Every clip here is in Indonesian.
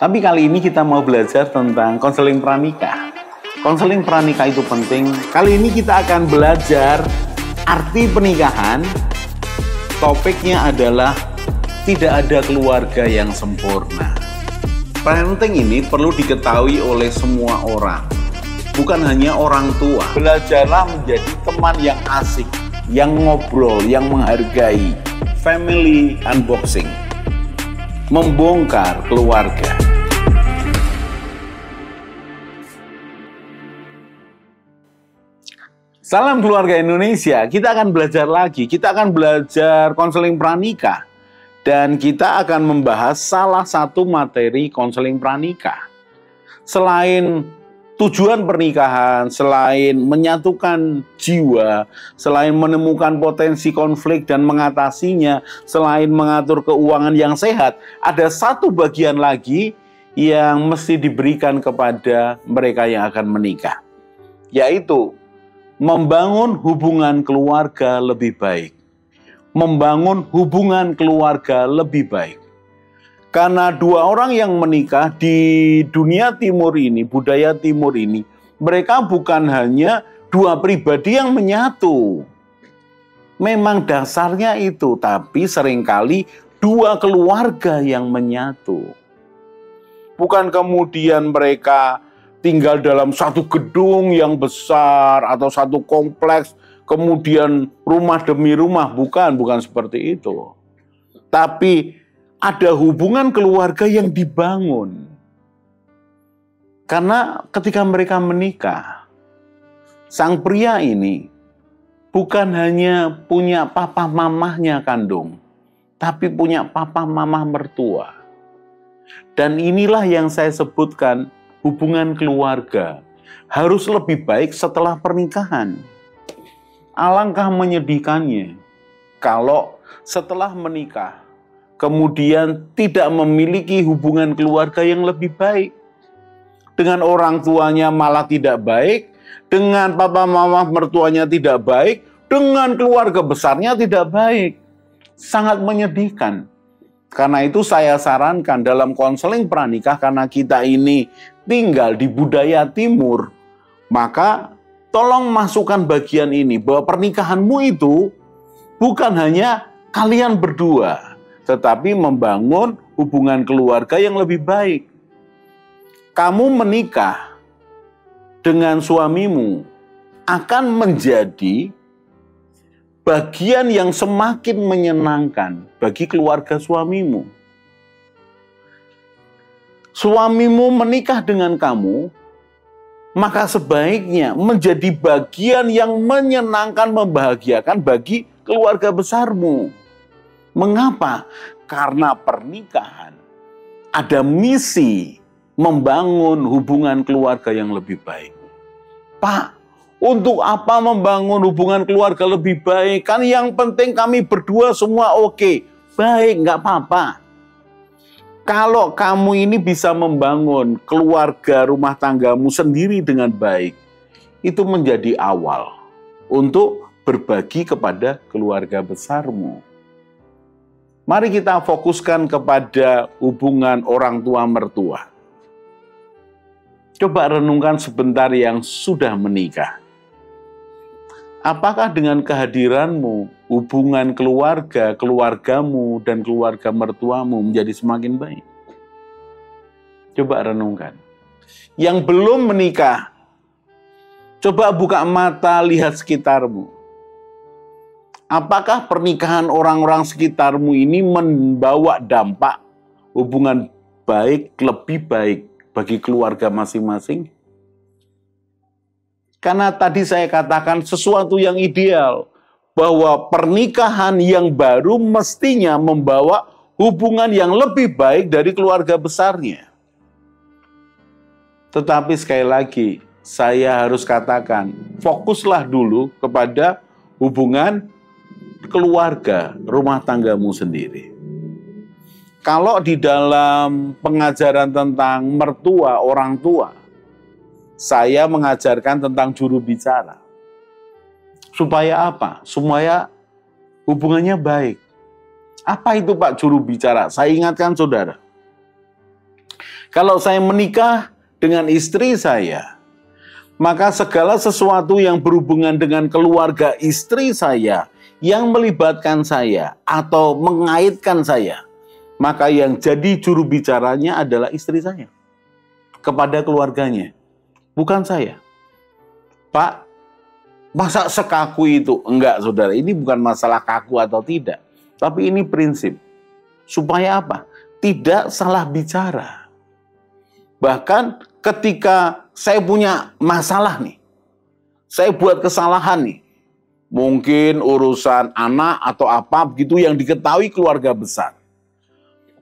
Tapi kali ini kita mau belajar tentang konseling pranikah. Konseling pranikah itu penting. Kali ini kita akan belajar arti pernikahan. Topiknya adalah tidak ada keluarga yang sempurna. Parenting ini perlu diketahui oleh semua orang, bukan hanya orang tua. Belajarlah menjadi teman yang asik, yang ngobrol, yang menghargai. Family unboxing, membongkar keluarga. Salam keluarga Indonesia, kita akan belajar lagi. Kita akan belajar konseling pranikah. Dan kita akan membahas salah satu materi konseling pranikah. Selain tujuan pernikahan, selain menyatukan jiwa, selain menemukan potensi konflik dan mengatasinya, selain mengatur keuangan yang sehat, ada satu bagian lagi yang mesti diberikan kepada mereka yang akan menikah, yaitu membangun hubungan keluarga lebih baik. Membangun hubungan keluarga lebih baik. Karena dua orang yang menikah di dunia timur ini, budaya timur ini, mereka bukan hanya dua pribadi yang menyatu. Memang dasarnya itu, tapi seringkali dua keluarga yang menyatu. Bukan kemudian mereka tinggal dalam satu gedung yang besar atau satu kompleks, kemudian rumah demi rumah, bukan seperti itu. Tapi ada hubungan keluarga yang dibangun. Karena ketika mereka menikah, sang pria ini bukan hanya punya papa mamahnya kandung, tapi punya papa mamah mertua. Dan inilah yang saya sebutkan, hubungan keluarga harus lebih baik setelah pernikahan. Alangkah menyedihkannya kalau setelah menikah kemudian tidak memiliki hubungan keluarga yang lebih baik. Dengan orang tuanya malah tidak baik, dengan papa mama mertuanya tidak baik, dengan keluarga besarnya tidak baik. Sangat menyedihkan. Karena itu saya sarankan dalam konseling pranikah, karena kita ini tinggal di budaya timur, maka tolong masukkan bagian ini, bahwa pernikahanmu itu bukan hanya kalian berdua, tetapi membangun hubungan keluarga yang lebih baik. Kamu menikah dengan suamimu akan menjadi bagian yang semakin menyenangkan bagi keluarga suamimu. Suamimu menikah dengan kamu, maka sebaiknya menjadi bagian yang menyenangkan, membahagiakan bagi keluarga besarmu. Mengapa? Karena pernikahan ada misi membangun hubungan keluarga yang lebih baik. Pak, untuk apa membangun hubungan keluarga lebih baik? Kan yang penting kami berdua semua oke. Baik, nggak apa-apa. Kalau kamu ini bisa membangun keluarga rumah tanggamu sendiri dengan baik, itu menjadi awal untuk berbagi kepada keluarga besarmu. Mari kita fokuskan kepada hubungan orang tua mertua. Coba renungkan sebentar yang sudah menikah. Apakah dengan kehadiranmu, hubungan keluarga, keluargamu, dan keluarga mertuamu menjadi semakin baik? Coba renungkan. Yang belum menikah, coba buka mata, lihat sekitarmu. Apakah pernikahan orang-orang sekitarmu ini membawa dampak hubungan baik, lebih baik bagi keluarga masing-masing? Karena tadi saya katakan sesuatu yang ideal, bahwa pernikahan yang baru mestinya membawa hubungan yang lebih baik dari keluarga besarnya. Tetapi sekali lagi, saya harus katakan, fokuslah dulu kepada hubungan keluarga, rumah tanggamu sendiri. Kalau di dalam pengajaran tentang mertua, orang tua, saya mengajarkan tentang juru bicara. Supaya apa? Supaya hubungannya baik. Apa itu Pak juru bicara? Saya ingatkan saudara. Kalau saya menikah dengan istri saya, maka segala sesuatu yang berhubungan dengan keluarga istri saya, yang melibatkan saya atau mengaitkan saya, maka yang jadi juru bicaranya adalah istri saya kepada keluarganya, bukan saya. Pak, masa sekaku itu? Enggak, saudara. Ini bukan masalah kaku atau tidak. Tapi ini prinsip. Supaya apa? Tidak salah bicara. Bahkan ketika saya punya masalah nih, saya buat kesalahan nih, mungkin urusan anak atau apa begitu yang diketahui keluarga besar,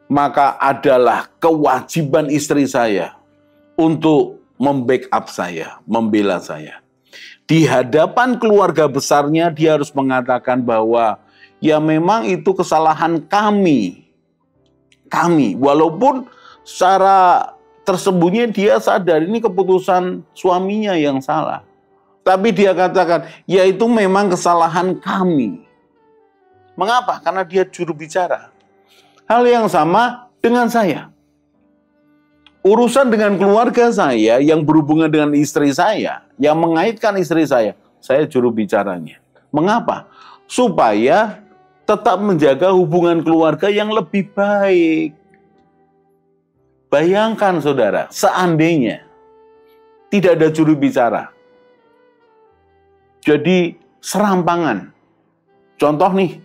maka adalah kewajiban istri saya untuk membackup saya, membela saya. Di hadapan keluarga besarnya dia harus mengatakan bahwa ya memang itu kesalahan kami. Walaupun secara tersembunyi dia sadar ini keputusan suaminya yang salah. Tapi dia katakan, ya itu memang kesalahan kami. Mengapa? Karena dia juru bicara. Hal yang sama dengan saya. Urusan dengan keluarga saya yang berhubungan dengan istri saya, yang mengaitkan istri saya juru bicaranya. Mengapa? Supaya tetap menjaga hubungan keluarga yang lebih baik. Bayangkan saudara, seandainya tidak ada juru bicara. Jadi serampangan. Contoh nih,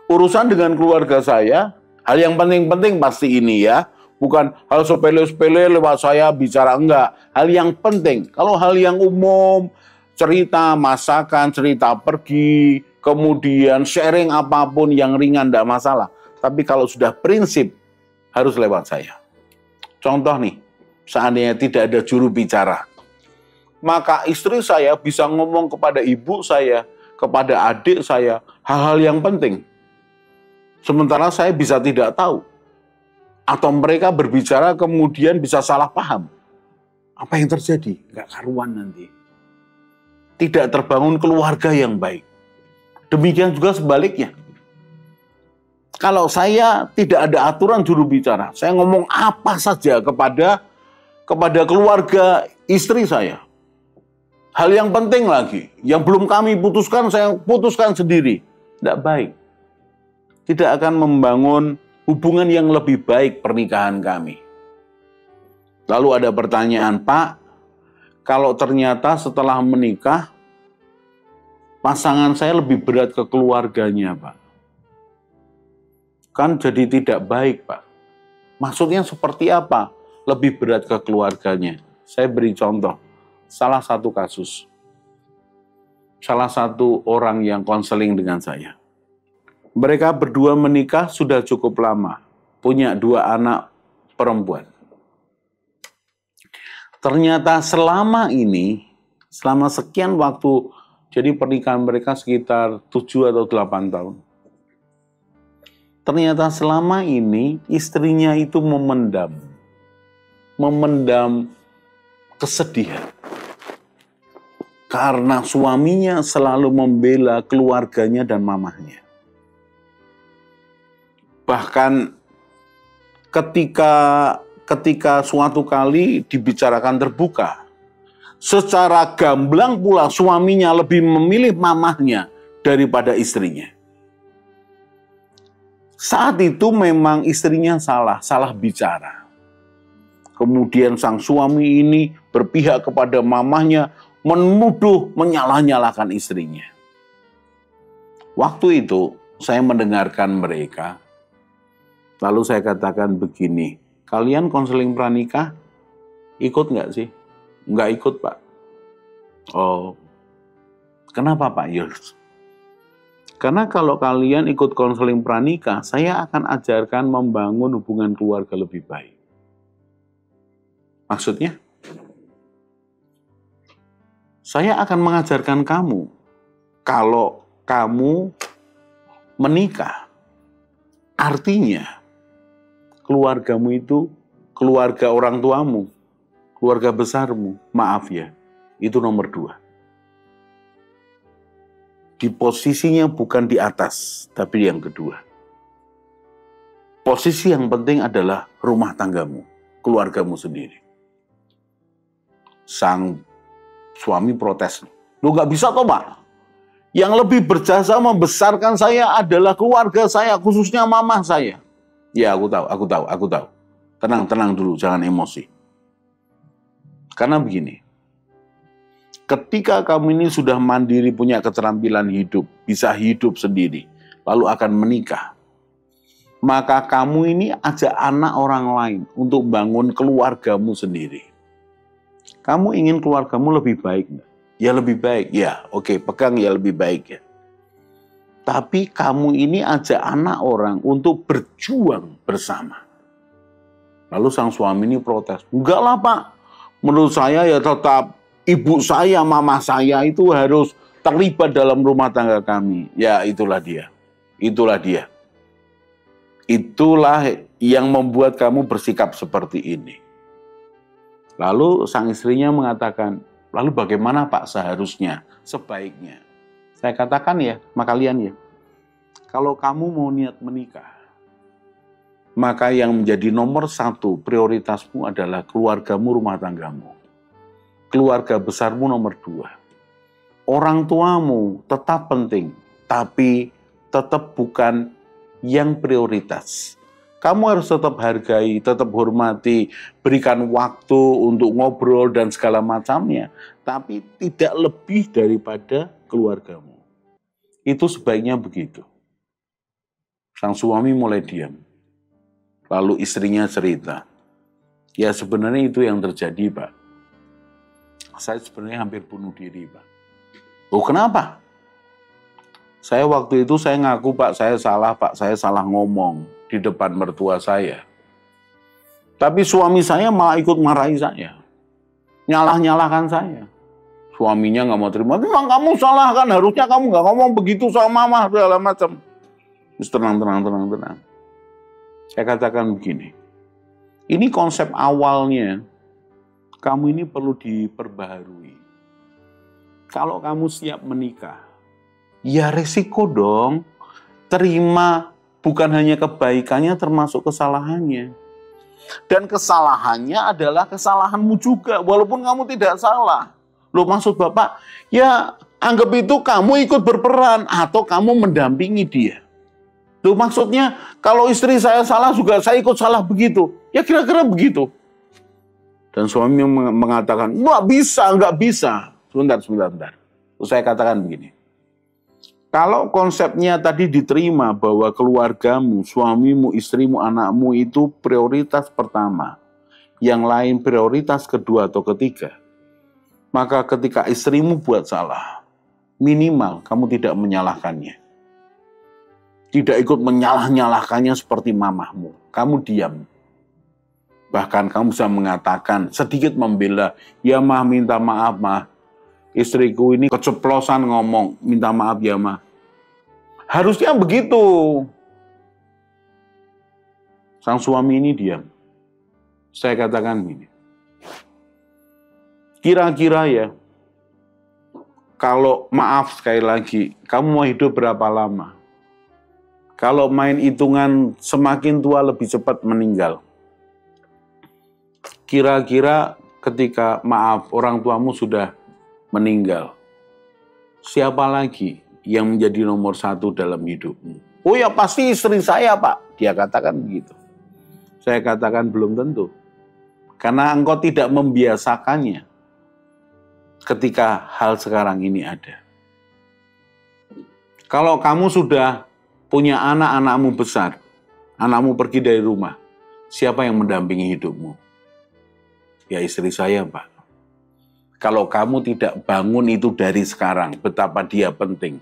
urusan dengan keluarga saya, hal yang penting-penting pasti ini ya. Bukan hal sepele-sepele lewat saya bicara, enggak. Hal yang penting, kalau hal yang umum, cerita masakan, cerita pergi, kemudian sharing apapun yang ringan enggak masalah. Tapi kalau sudah prinsip, harus lewat saya. Contoh nih, seandainya tidak ada juru bicara, maka istri saya bisa ngomong kepada ibu saya, kepada adik saya, hal-hal yang penting. Sementara saya bisa tidak tahu. Atau mereka berbicara kemudian bisa salah paham. Apa yang terjadi? Nggak karuan nanti. Tidak terbangun keluarga yang baik. Demikian juga sebaliknya. Kalau saya tidak ada aturan juru bicara, saya ngomong apa saja kepada keluarga istri saya. Hal yang penting lagi, yang belum kami putuskan, saya putuskan sendiri. Tidak baik. Tidak akan membangun hubungan yang lebih baik pernikahan kami. Lalu ada pertanyaan, Pak, kalau ternyata setelah menikah, pasangan saya lebih berat ke keluarganya, Pak. Kan jadi tidak baik, Pak. Maksudnya seperti apa? Lebih berat ke keluarganya. Saya beri contoh. Salah satu kasus. Salah satu orang yang konseling dengan saya. Mereka berdua menikah sudah cukup lama. Punya 2 anak perempuan. Ternyata selama ini, selama sekian waktu, jadi pernikahan mereka sekitar 7 atau 8 tahun. Ternyata selama ini istrinya itu memendam kesedihan. Karena suaminya selalu membela keluarganya dan mamahnya. Bahkan ketika suatu kali dibicarakan terbuka, secara gamblang pula suaminya lebih memilih mamahnya daripada istrinya. Saat itu memang istrinya salah bicara. Kemudian sang suami ini berpihak kepada mamahnya, menuduh, menyalah-nyalahkan istrinya. Waktu itu saya mendengarkan mereka, lalu saya katakan begini, kalian konseling pranikah ikut nggak sih? Nggak ikut, Pak. Oh, kenapa, Pak Yus? Karena kalau kalian ikut konseling pranikah, saya akan ajarkan membangun hubungan keluarga lebih baik. Maksudnya? Saya akan mengajarkan kamu, kalau kamu menikah, artinya keluargamu itu keluarga orang tuamu, keluarga besarmu, maaf ya, itu nomor 2. Di posisinya bukan di atas, tapi yang kedua. Posisi yang penting adalah rumah tanggamu, keluargamu sendiri. Sang suami protes. Lu nggak bisa toh, Pak? Yang lebih berjasa membesarkan saya adalah keluarga saya, khususnya mama saya. Ya, aku tahu. Tenang dulu, jangan emosi. Karena begini, ketika kamu ini sudah mandiri, punya keterampilan hidup, bisa hidup sendiri, lalu akan menikah, maka kamu ini ajak anak orang lain untuk bangun keluargamu sendiri. Kamu ingin keluargamu lebih baik nggak? Ya lebih baik, ya oke, pegang ya lebih baik ya. Tapi kamu ini ajak anak orang untuk berjuang bersama. Lalu sang suami ini protes, enggak lah Pak, menurut saya ya tetap ibu saya, mama saya itu harus terlibat dalam rumah tangga kami. Ya itulah dia. Itulah yang membuat kamu bersikap seperti ini. Lalu sang istrinya mengatakan, lalu bagaimana Pak seharusnya, sebaiknya? Saya katakan ya, sama kalian ya, kalau kamu mau niat menikah, maka yang menjadi nomor satu prioritasmu adalah keluargamu, rumah tanggamu. Keluarga besarmu nomor dua. Orang tuamu tetap penting, tapi tetap bukan yang prioritas. Kamu harus tetap hargai, tetap hormati, berikan waktu untuk ngobrol dan segala macamnya. Tapi tidak lebih daripada keluargamu. Itu sebaiknya begitu. Sang suami mulai diam. Lalu istrinya cerita. Ya sebenarnya itu yang terjadi Pak. Saya sebenarnya hampir bunuh diri Pak. Oh kenapa? Saya waktu itu saya ngaku Pak, saya salah ngomong di depan mertua saya. Tapi suami saya malah ikut marahi saya. Nyalah-nyalahkan saya. Suaminya nggak mau terima. Memang kamu salah kan, harusnya kamu nggak ngomong begitu sama mama, segala macam. Terus tenang. Saya katakan begini. Ini konsep awalnya, kamu ini perlu diperbaharui. Kalau kamu siap menikah, ya resiko dong. Terima bukan hanya kebaikannya termasuk kesalahannya. Dan kesalahannya adalah kesalahanmu juga, walaupun kamu tidak salah. Loh maksud Bapak, ya anggap itu kamu ikut berperan atau kamu mendampingi dia. Loh maksudnya kalau istri saya salah juga saya ikut salah begitu. Ya kira-kira begitu. Dan suami mengatakan, nggak bisa. Sebentar. Terus saya katakan begini. Kalau konsepnya tadi diterima bahwa keluargamu, suamimu, istrimu, anakmu itu prioritas pertama, yang lain prioritas kedua atau ketiga, maka ketika istrimu buat salah, minimal kamu tidak menyalahkannya. Tidak ikut menyalah-nyalahkannya seperti mamahmu. Kamu diam. Bahkan kamu bisa mengatakan, sedikit membela, ya mah minta maaf mah. Istriku ini keceplosan ngomong, minta maaf ya mah. Harusnya begitu. Sang suami ini diam. Saya katakan gini. Kira-kira ya, kalau maaf sekali lagi, kamu mau hidup berapa lama? Kalau main hitungan semakin tua lebih cepat meninggal. Kira-kira ketika maaf orang tuamu sudah meninggal, siapa lagi yang menjadi nomor satu dalam hidupmu? Oh ya pasti istri saya Pak. Dia katakan begitu. Saya katakan belum tentu. Karena engkau tidak membiasakannya ketika hal sekarang ini ada. Kalau kamu sudah punya anak-anakmu besar, anakmu pergi dari rumah, siapa yang mendampingi hidupmu? Ya istri saya Pak. Kalau kamu tidak bangun itu dari sekarang, betapa dia penting,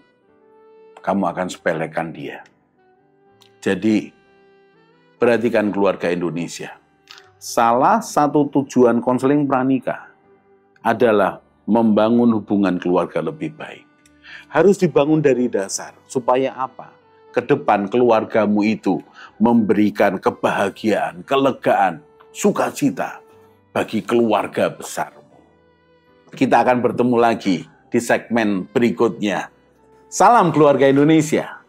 kamu akan sepelekan dia. Jadi, perhatikan keluarga Indonesia. Salah satu tujuan konseling pranikah adalah membangun hubungan keluarga lebih baik. Harus dibangun dari dasar. Supaya apa? Ke depan keluargamu itu memberikan kebahagiaan, kelegaan, sukacita bagi keluarga besar. Kita akan bertemu lagi di segmen berikutnya. Salam keluarga Indonesia.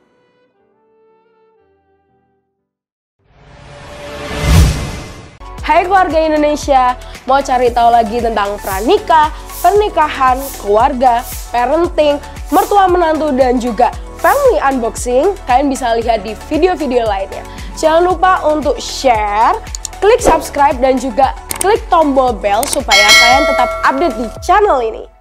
Hai keluarga Indonesia, mau cari tahu lagi tentang pranikah, pernikahan, keluarga, parenting, mertua menantu, dan juga family unboxing? Kalian bisa lihat di video-video lainnya. Jangan lupa untuk share, klik subscribe, dan juga klik tombol bell supaya kalian tetap update di channel ini.